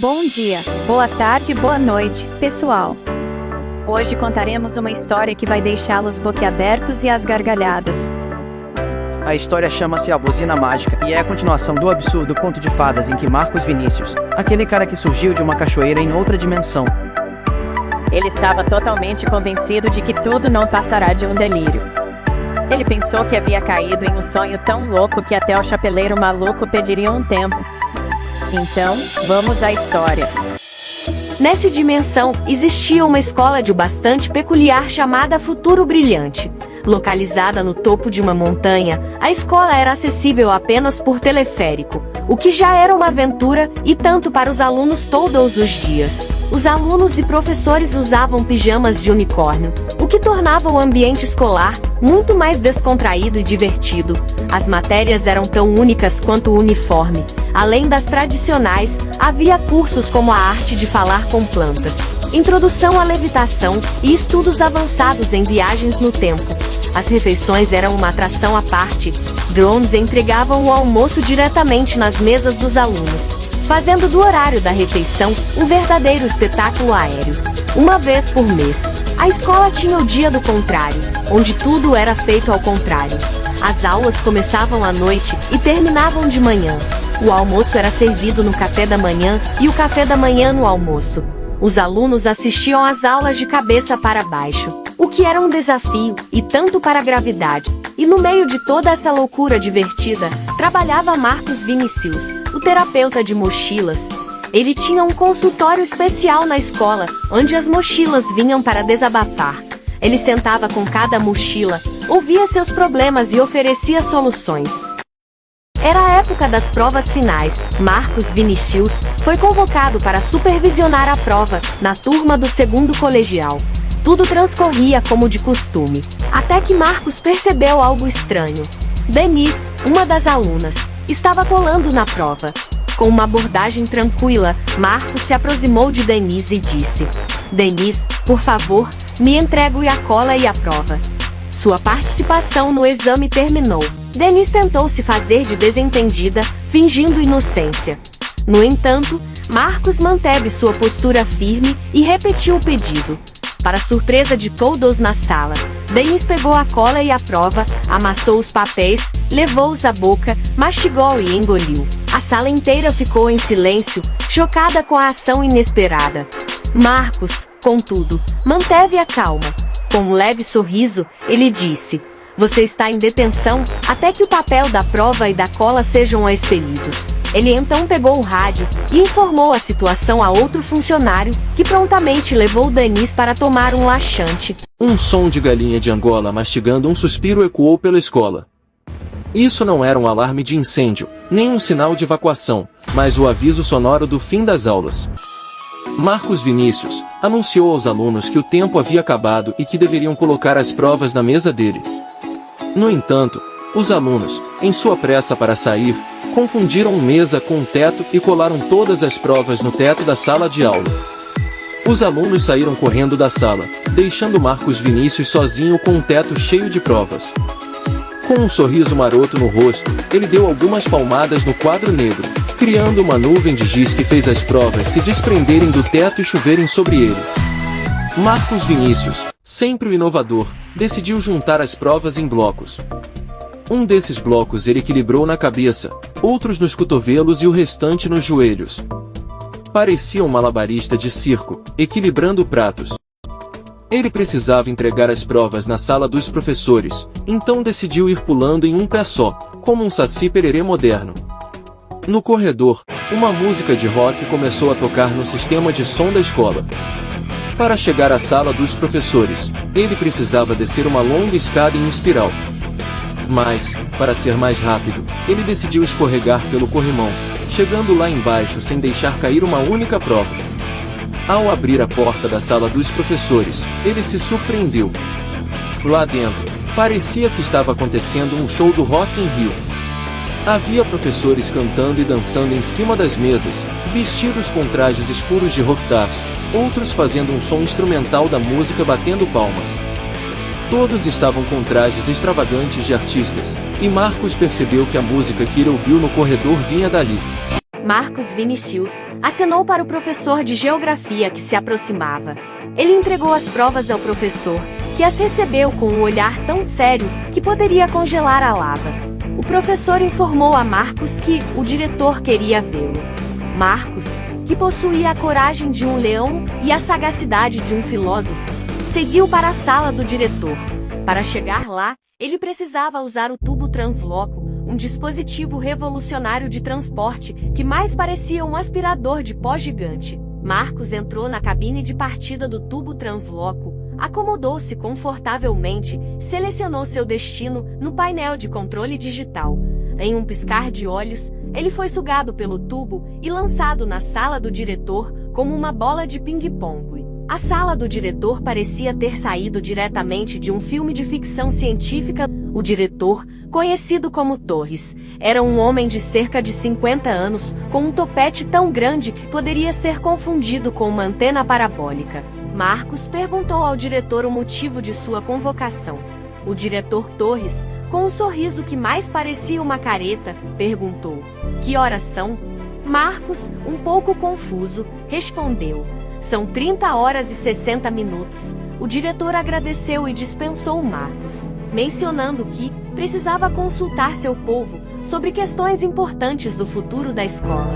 Bom dia, boa tarde, boa noite, pessoal. Hoje contaremos uma história que vai deixá-los boquiabertos e às gargalhadas. A história chama-se A Buzina Mágica e é a continuação do absurdo conto de fadas em que Marcos Vinícius, aquele cara que surgiu de uma cachoeira em outra dimensão. Ele estava totalmente convencido de que tudo não passará de um delírio. Ele pensou que havia caído em um sonho tão louco que até o chapeleiro maluco pediria um tempo. Então, vamos à história. Nessa dimensão, existia uma escola de bastante peculiar chamada Futuro Brilhante. Localizada no topo de uma montanha, a escola era acessível apenas por teleférico, o que já era uma aventura e tanto para os alunos todos os dias. Os alunos e professores usavam pijamas de unicórnio, o que tornava o ambiente escolar muito mais descontraído e divertido. As matérias eram tão únicas quanto o uniforme. Além das tradicionais, havia cursos como a arte de falar com plantas, introdução à levitação e estudos avançados em viagens no tempo. As refeições eram uma atração à parte. Drones entregavam o almoço diretamente nas mesas dos alunos, fazendo do horário da refeição um verdadeiro espetáculo aéreo. Uma vez por mês, a escola tinha o dia do contrário, onde tudo era feito ao contrário. As aulas começavam à noite e terminavam de manhã. O almoço era servido no café da manhã e o café da manhã no almoço. Os alunos assistiam às aulas de cabeça para baixo, o que era um desafio, e tanto para a gravidade. E no meio de toda essa loucura divertida, trabalhava Marcos Vinícius, o terapeuta de mochilas. Ele tinha um consultório especial na escola, onde as mochilas vinham para desabafar. Ele sentava com cada mochila, ouvia seus problemas e oferecia soluções. Era a época das provas finais. Marcos Vinícius foi convocado para supervisionar a prova na turma do segundo colegial. Tudo transcorria como de costume, até que Marcos percebeu algo estranho. Denise, uma das alunas, estava colando na prova. Com uma abordagem tranquila, Marcos se aproximou de Denise e disse: "Denise, por favor, me entregue a cola e a prova." Sua participação no exame terminou. Denise tentou se fazer de desentendida, fingindo inocência. No entanto, Marcos manteve sua postura firme e repetiu o pedido. Para surpresa de todos na sala, Denise pegou a cola e a prova, amassou os papéis, levou-os à boca, mastigou e engoliu. A sala inteira ficou em silêncio, chocada com a ação inesperada. Marcos, contudo, manteve a calma. Com um leve sorriso, ele disse: "Você está em detenção até que o papel da prova e da cola sejam expelidos." Ele então pegou o rádio e informou a situação a outro funcionário, que prontamente levou Denise para tomar um laxante. Um som de galinha de Angola mastigando um suspiro ecoou pela escola. Isso não era um alarme de incêndio, nem um sinal de evacuação, mas o aviso sonoro do fim das aulas. Marcos Vinícius anunciou aos alunos que o tempo havia acabado e que deveriam colocar as provas na mesa dele. No entanto, os alunos, em sua pressa para sair, confundiram mesa com teto e colaram todas as provas no teto da sala de aula. Os alunos saíram correndo da sala, deixando Marcos Vinícius sozinho com um teto cheio de provas. Com um sorriso maroto no rosto, ele deu algumas palmadas no quadro negro, criando uma nuvem de giz que fez as provas se desprenderem do teto e choverem sobre ele. Marcos Vinícius, sempre o inovador, decidiu juntar as provas em blocos. Um desses blocos ele equilibrou na cabeça, outros nos cotovelos e o restante nos joelhos. Parecia um malabarista de circo, equilibrando pratos. Ele precisava entregar as provas na sala dos professores, então decidiu ir pulando em um pé só, como um saci pererê moderno. No corredor, uma música de rock começou a tocar no sistema de som da escola. Para chegar à sala dos professores, ele precisava descer uma longa escada em espiral. Mas, para ser mais rápido, ele decidiu escorregar pelo corrimão, chegando lá embaixo sem deixar cair uma única prova. Ao abrir a porta da sala dos professores, ele se surpreendeu. Lá dentro, parecia que estava acontecendo um show do Rock in Rio. Havia professores cantando e dançando em cima das mesas, vestidos com trajes escuros de rockstars, outros fazendo um som instrumental da música batendo palmas. Todos estavam com trajes extravagantes de artistas, e Marcos percebeu que a música que ele ouviu no corredor vinha dali. Marcos Vinicius acenou para o professor de geografia que se aproximava. Ele entregou as provas ao professor, que as recebeu com um olhar tão sério que poderia congelar a lava. O professor informou a Marcos que o diretor queria vê-lo. Marcos, que possuía a coragem de um leão e a sagacidade de um filósofo, seguiu para a sala do diretor. Para chegar lá, ele precisava usar o tubo transloco, um dispositivo revolucionário de transporte que mais parecia um aspirador de pó gigante. Marcos entrou na cabine de partida do tubo transloco, acomodou-se confortavelmente, selecionou seu destino no painel de controle digital. Em um piscar de olhos, ele foi sugado pelo tubo e lançado na sala do diretor como uma bola de ping-pong. A sala do diretor parecia ter saído diretamente de um filme de ficção científica. O diretor, conhecido como Torres, era um homem de cerca de 50 anos, com um topete tão grande que poderia ser confundido com uma antena parabólica. Marcos perguntou ao diretor o motivo de sua convocação. O diretor Torres, com um sorriso que mais parecia uma careta, perguntou: "Que horas são?" Marcos, um pouco confuso, respondeu: "São 30 horas e 60 minutos. O diretor agradeceu e dispensou Marcos, mencionando que precisava consultar seu povo sobre questões importantes do futuro da escola.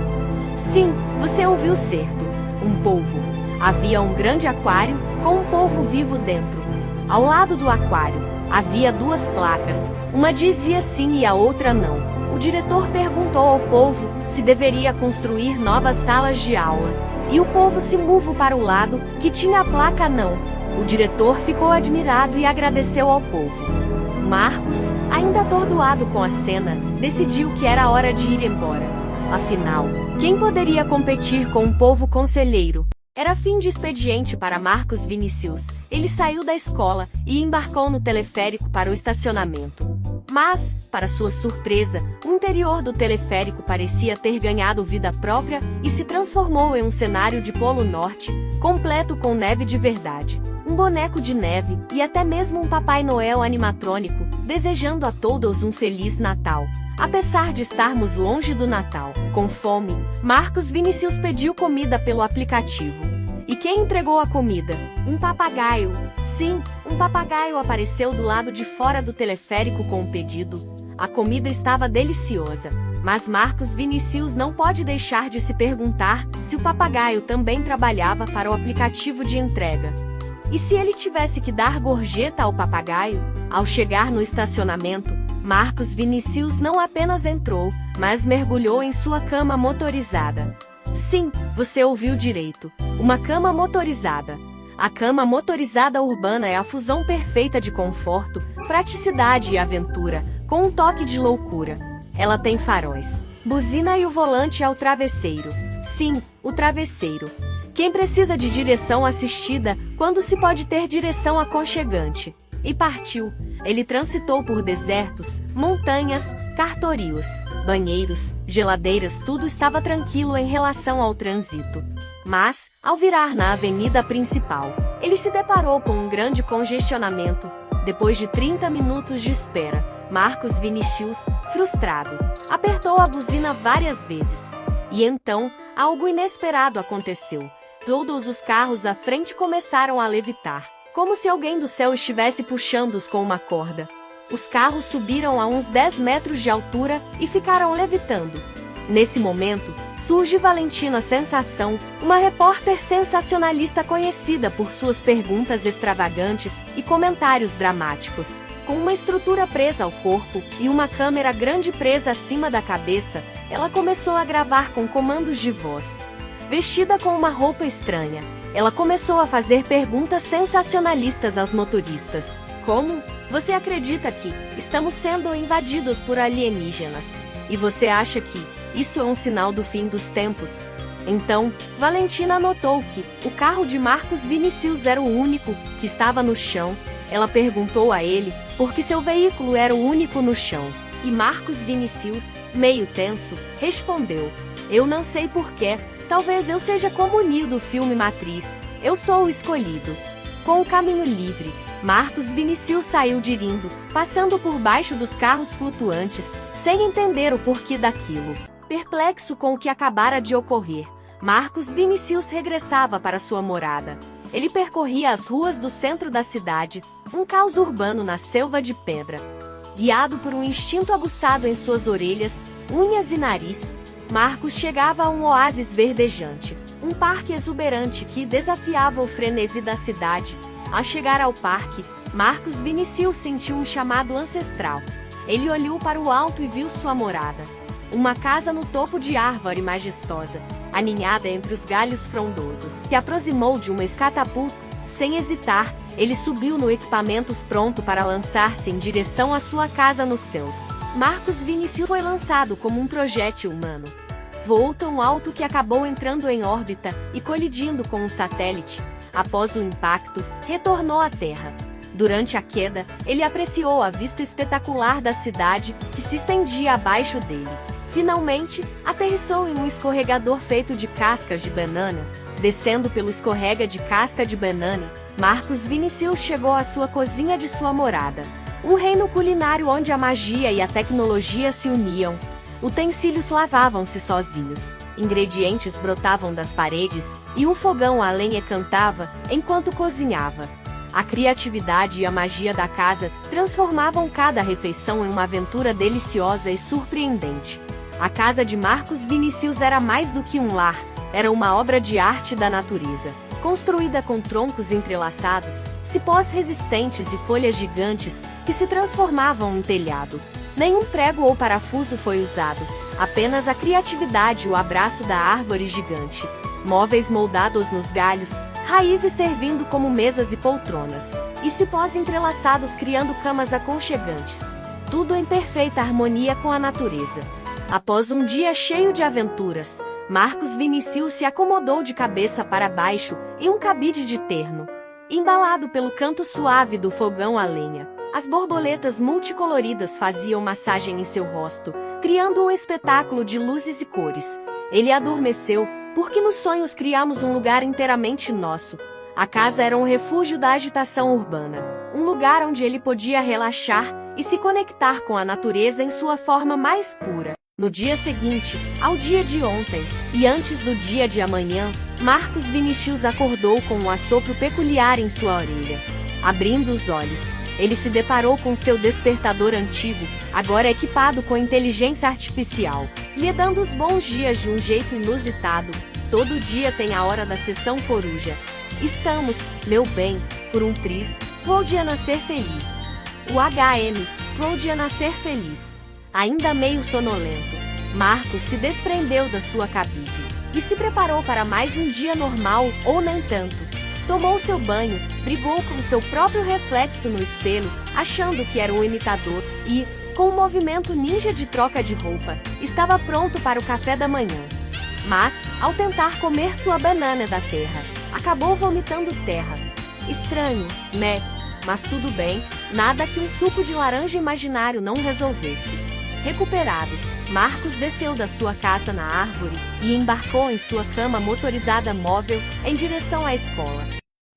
Sim, você ouviu certo. Um polvo. Havia um grande aquário com um polvo vivo dentro. Ao lado do aquário, havia duas placas. Uma dizia sim e a outra não. O diretor perguntou ao polvo se deveria construir novas salas de aula. E o polvo se moveu para o lado que tinha a placa não. O diretor ficou admirado e agradeceu ao polvo. Marcos, ainda atordoado com a cena, decidiu que era hora de ir embora. Afinal, quem poderia competir com um polvo conselheiro? Era fim de expediente para Marcos Vinicius. Ele saiu da escola e embarcou no teleférico para o estacionamento. Mas, para sua surpresa, o interior do teleférico parecia ter ganhado vida própria e se transformou em um cenário de Polo Norte, completo com neve de verdade. Um boneco de neve e até mesmo um Papai Noel animatrônico, desejando a todos um Feliz Natal. Apesar de estarmos longe do Natal, com fome, Marcos Vinicius pediu comida pelo aplicativo. E quem entregou a comida? Um papagaio. Sim, um papagaio apareceu do lado de fora do teleférico com o pedido. A comida estava deliciosa, mas Marcos Vinicius não pode deixar de se perguntar se o papagaio também trabalhava para o aplicativo de entrega. E se ele tivesse que dar gorjeta ao papagaio? Ao chegar no estacionamento, Marcos Vinicius não apenas entrou, mas mergulhou em sua cama motorizada. Sim, você ouviu direito. Uma cama motorizada. A cama motorizada urbana é a fusão perfeita de conforto, praticidade e aventura, com um toque de loucura. Ela tem faróis, buzina e o volante é o travesseiro. Sim, o travesseiro. Quem precisa de direção assistida quando se pode ter direção aconchegante? E partiu. Ele transitou por desertos, montanhas, cartorios, banheiros, geladeiras, tudo estava tranquilo em relação ao trânsito. Mas, ao virar na avenida principal, ele se deparou com um grande congestionamento. Depois de 30 minutos de espera, Marcos Vinicius, frustrado, apertou a buzina várias vezes. E então, algo inesperado aconteceu. Todos os carros à frente começaram a levitar, como se alguém do céu estivesse puxando-os com uma corda. Os carros subiram a uns 10 metros de altura e ficaram levitando. Nesse momento, surge Valentina Sensação, uma repórter sensacionalista conhecida por suas perguntas extravagantes e comentários dramáticos. Com uma estrutura presa ao corpo e uma câmera grande presa acima da cabeça, ela começou a gravar com comandos de voz. Vestida com uma roupa estranha, ela começou a fazer perguntas sensacionalistas aos motoristas. Como? Você acredita que estamos sendo invadidos por alienígenas? E você acha que isso é um sinal do fim dos tempos? Então, Valentina notou que o carro de Marcos Vinicius era o único que estava no chão. Ela perguntou a ele por que seu veículo era o único no chão. E Marcos Vinicius, meio tenso, respondeu: "Eu não sei porquê. Talvez eu seja como o Neo do filme Matrix. Eu sou o escolhido." Com o caminho livre, Marcos Vinicius saiu dirindo, passando por baixo dos carros flutuantes, sem entender o porquê daquilo. Perplexo com o que acabara de ocorrer, Marcos Vinícius regressava para sua morada. Ele percorria as ruas do centro da cidade, um caos urbano na selva de pedra. Guiado por um instinto aguçado em suas orelhas, unhas e nariz, Marcos chegava a um oásis verdejante, um parque exuberante que desafiava o frenesi da cidade. Ao chegar ao parque, Marcos Vinícius sentiu um chamado ancestral. Ele olhou para o alto e viu sua morada. Uma casa no topo de árvore majestosa, aninhada entre os galhos frondosos. Se aproximou de uma catapulta. Sem hesitar, ele subiu no equipamento pronto para lançar-se em direção à sua casa nos céus. Marcos Vinícius foi lançado como um projétil humano. Voou tão alto que acabou entrando em órbita e colidindo com um satélite. Após o impacto, retornou à Terra. Durante a queda, ele apreciou a vista espetacular da cidade que se estendia abaixo dele. Finalmente, aterrissou em um escorregador feito de cascas de banana. Descendo pelo escorrega de casca de banana, Marcos Vinícius chegou à sua cozinha de sua morada. Um reino culinário onde a magia e a tecnologia se uniam. Utensílios lavavam-se sozinhos, ingredientes brotavam das paredes, e um fogão a lenha cantava enquanto cozinhava. A criatividade e a magia da casa transformavam cada refeição em uma aventura deliciosa e surpreendente. A casa de Marcos Vinícius era mais do que um lar, era uma obra de arte da natureza. Construída com troncos entrelaçados, cipós resistentes e folhas gigantes que se transformavam em telhado. Nenhum prego ou parafuso foi usado, apenas a criatividade e o abraço da árvore gigante. Móveis moldados nos galhos, raízes servindo como mesas e poltronas, e cipós entrelaçados criando camas aconchegantes. Tudo em perfeita harmonia com a natureza. Após um dia cheio de aventuras, Marcos Vinícius se acomodou de cabeça para baixo em um cabide de terno. Embalado pelo canto suave do fogão a lenha, as borboletas multicoloridas faziam massagem em seu rosto, criando um espetáculo de luzes e cores. Ele adormeceu, porque nos sonhos criamos um lugar inteiramente nosso. A casa era um refúgio da agitação urbana, um lugar onde ele podia relaxar e se conectar com a natureza em sua forma mais pura. No dia seguinte, ao dia de ontem, e antes do dia de amanhã, Marcos Vinícius acordou com um assopro peculiar em sua orelha. Abrindo os olhos, ele se deparou com seu despertador antigo, agora equipado com inteligência artificial, lhe dando os bons dias de um jeito inusitado. Todo dia tem a hora da sessão coruja. Estamos, meu bem, por um triz, Cláudia nascer feliz. O HM, Cláudia nascer feliz. Ainda meio sonolento, Marcos se desprendeu da sua cabide e se preparou para mais um dia normal, ou nem tanto. Tomou seu banho, brigou com seu próprio reflexo no espelho, achando que era um imitador, e, com um movimento ninja de troca de roupa, estava pronto para o café da manhã. Mas, ao tentar comer sua banana da terra, acabou vomitando terra. Estranho, né? Mas tudo bem, nada que um suco de laranja imaginário não resolvesse. Recuperado, Marcos desceu da sua casa na árvore e embarcou em sua cama motorizada móvel em direção à escola.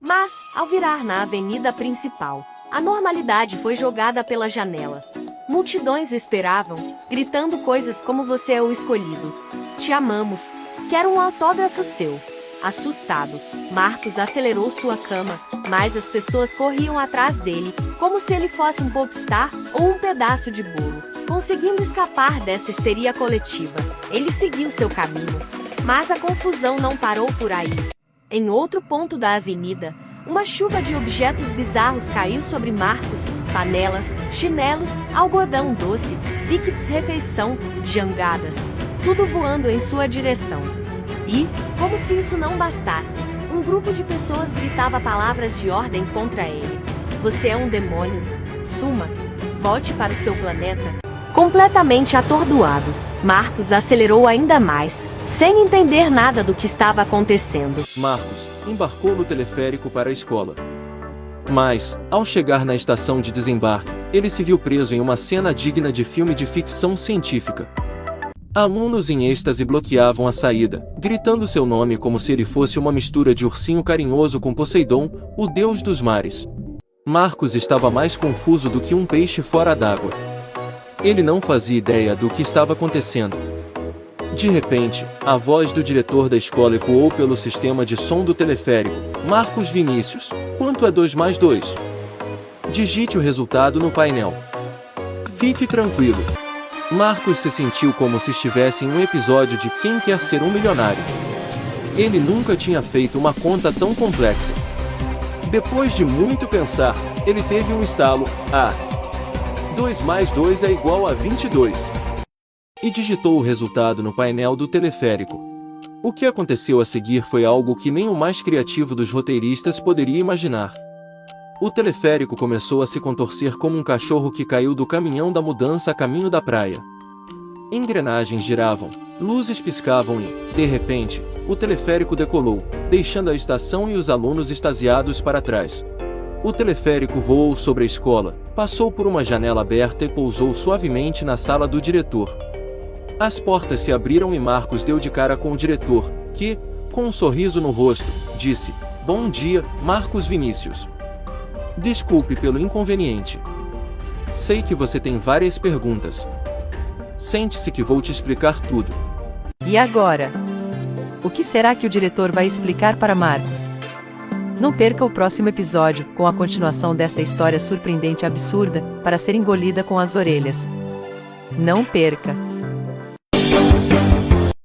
Mas, ao virar na avenida principal, a normalidade foi jogada pela janela. Multidões esperavam, gritando coisas como "Você é o escolhido", "Te amamos", "Quero um autógrafo seu". Assustado, Marcos acelerou sua cama, mas as pessoas corriam atrás dele, como se ele fosse um popstar ou um pedaço de bolo. Conseguindo escapar dessa histeria coletiva, ele seguiu seu caminho. Mas a confusão não parou por aí. Em outro ponto da avenida, uma chuva de objetos bizarros caiu sobre Marcos: panelas, chinelos, algodão doce, tickets refeição, jangadas, tudo voando em sua direção. E, como se isso não bastasse, um grupo de pessoas gritava palavras de ordem contra ele. "Você é um demônio. Suma. Volte para o seu planeta." Completamente atordoado, Marcos acelerou ainda mais, sem entender nada do que estava acontecendo. Marcos embarcou no teleférico para a escola. Mas, ao chegar na estação de desembarque, ele se viu preso em uma cena digna de filme de ficção científica. Alunos em êxtase bloqueavam a saída, gritando seu nome como se ele fosse uma mistura de ursinho carinhoso com Poseidon, o deus dos mares. Marcos estava mais confuso do que um peixe fora d'água. Ele não fazia ideia do que estava acontecendo. De repente, a voz do diretor da escola ecoou pelo sistema de som do teleférico. Marcos Vinícius, quanto é 2 mais 2? Digite o resultado no painel. Fique tranquilo. Marcos se sentiu como se estivesse em um episódio de Quem Quer Ser um Milionário. Ele nunca tinha feito uma conta tão complexa. Depois de muito pensar, ele teve um estalo. 2 mais 2 é igual a 22. E digitou o resultado no painel do teleférico. O que aconteceu a seguir foi algo que nem o mais criativo dos roteiristas poderia imaginar. O teleférico começou a se contorcer como um cachorro que caiu do caminhão da mudança a caminho da praia. Engrenagens giravam, luzes piscavam e, de repente, o teleférico decolou, deixando a estação e os alunos extasiados para trás. O teleférico voou sobre a escola, passou por uma janela aberta e pousou suavemente na sala do diretor. As portas se abriram e Marcos deu de cara com o diretor, que, com um sorriso no rosto, disse: "Bom dia, Marcos Vinícius. Desculpe pelo inconveniente. Sei que você tem várias perguntas. Sente-se que vou te explicar tudo." E agora? O que será que o diretor vai explicar para Marcos? Não perca o próximo episódio, com a continuação desta história surpreendente e absurda, para ser engolida com as orelhas. Não perca!